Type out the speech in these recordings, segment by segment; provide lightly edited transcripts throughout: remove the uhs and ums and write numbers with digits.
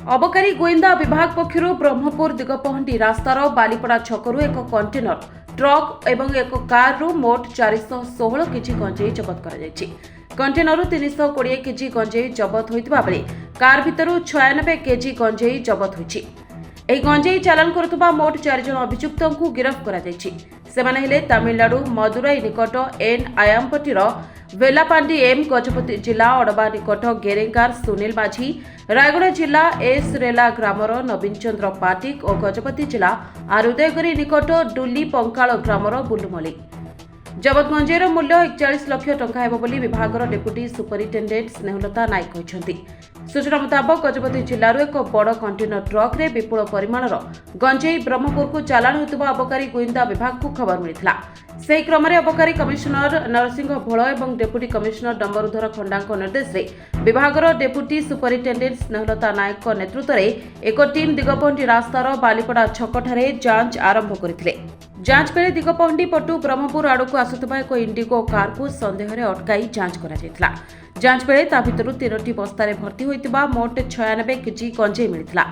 अबकारी गोइंदा विभाग पक्षर ब्रह्मपुर दिगपहंडी रास्तार बालीपड़ा छकरू एक कंटेनर ट्रक एवं एक कार मोट 416 केजी गंजेई जबत कर कंटेनर 320 केजी गंजेई जबत होता बेले कार भितर 96 केजी गंजेई जबत होती। गंजेई चालान करुवा मोट 4 जन अभियुक्त को गिरफ्त कर तमिलनाडु मदुराई निकट एन आयामपट्टीर वेलापांडी एम गजपति जिला अड़बा निकट गेरेंगार सुनील माझी रायगड़ा जिला एस रेला ग्रामर नवीन चंद्र पाटिक और गजपति जिला आरुदयगिरी निकट डुली पंकाल ग्रामर बुल्लू मल्लिक। जबत गंजेर मूल्य 41 लाख टंका हेब बोली विभागर डेप्यूटी सुपरिटेंडेंट स्नेहलता नायक कहते। सूचना मुताबक गजपति जिलूर एक बड़ कंटेनर ट्रक रे विपुल परिमाणर गंजेई ब्रह्मपुर को चालाण होता अबकारी गोइंदा विभाग को खबर मिलता। से क्रम अबकारी कमिशनर नरसिंह भोल और डेप्यूटी कमिशनर डंबरुधर खंडा निर्देश में विभागर डेप्यूटी सुपरिटेंडेंट स्नेहलता नायक नेतृत्व में एक टीम दिगपहंडी रास्तार बालीपड़ा छकठारे जांच आरंभ करथिले। जांच बेले दिगपहंडी पटु ब्रह्मपुर आड़क आसुवा एक इंडिगो कार को सन्देह अटकाई जांच करा। जांच बेले ता भितर 3टी बस्तार भर्ती होता मोट 96 केजी गंजेई मिलता।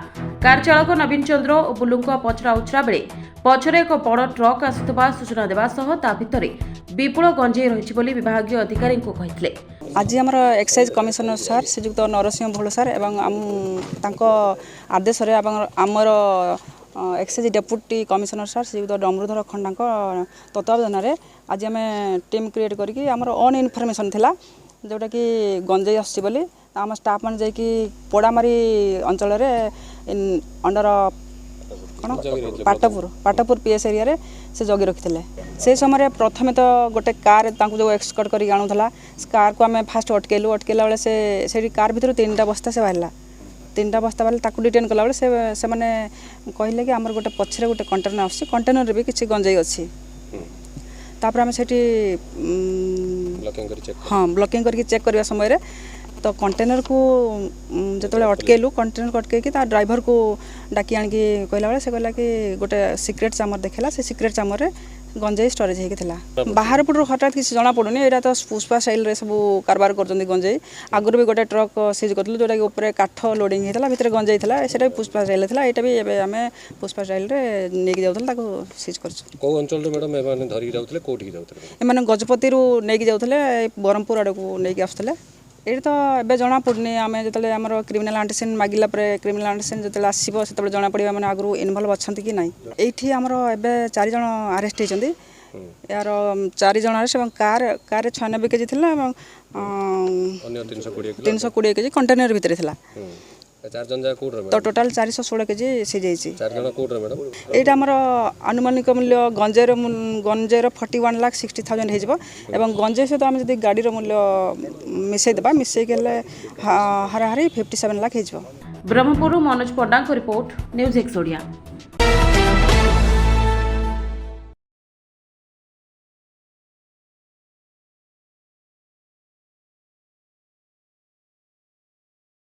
कार चालक नवीन चंद्र और बुल्लू पचरा उचरा बेले पछरे एक बड़ ट्रक आसुवा सूचना देवा सह ता भितर विपुल गंजेई रही बोली विभागीय अधिकारी कहते। आज आमर एक्साइज कमिशनर सर श्रीजुक्त नरसिंह भोल सर एवं आदेश आमर एक्साइज डेप्यूटी कमिशनर सर श्रीजुक्त डंबरुधर खंडा तत्वावधान आज आम टीम क्रिएट करके आमर अन इनफर्मेशन थिला जोटा कि गंजेई आसछि बोली आम स्टाफ मान जाइकी पोड़ामारी अंचल अंडर कौन पाटपुर पीएस एरिया से जगी रखी से समय प्रथम तो गोटे कार जो एक्सकट कर आणुला कार को आम फास्ट अटकेला बेले से कार भर 3टा बस्ता से बाहर 3टा बस्ता बाहर डिटेन कला बेले से मैंने कहले कि आमर गोटे पछरे गोटे कंटेनर आसछि कंटेनर भी किसी गंजेई अच्छी तापर आम से हाँ ब्लॉकिंग करके चेक करने समय तो कंटेनर को जो अटकेलु कंटेनर को अटकई ड्राइवर को डाकी आणिकी कहला बेले से कहला कि गोटे सिक्रेट चामर देखला से सिक्रेट चामर गंजेई स्टोरेज होता बाहर पटू हठात किसी जना पड़ूनी यहाँ तो पुष्पा स्टाइल सब कारबार कर गंजेई आगुरी भी गोटे ट्रक सीज कर जोटा कि ऊपर काठ लोडिंग होता भितर गंजेई था से पुष्पा स्टाइल था यहाँ भी आम पुष्पा स्टाइल नहीं जाऊँ सीज कर गजपति नहीं जाते ब्रह्मपुर आड़ को लेकिन आसुले ये तो एवं जना पड़नी आम जो आम क्रिमिनाल आंटेसन मागिला क्रिमिनाल आंटेसन जो आसो से जना पड़ा मैंने आगु इनवल्व अच्छा कि ना ये आमर एवं 4 जन आरेस्ट होती यार 4 जन आरेस्ट कार 96 केजी थी 320 केजी कंटेनर भितर था तो टोटाल 416 केजी सीझे यहाँ आमर आनुमानिक मूल्य गंजेर 41,60,000 हो गंजेई सहित आम जब गाड़ी मूल्य मिसेदेबा मिसेक हाराहारी 57 लाख हो। ब्रह्मपुर मनोज पंडा रिपोर्ट न्यूज एक्स ओडिया।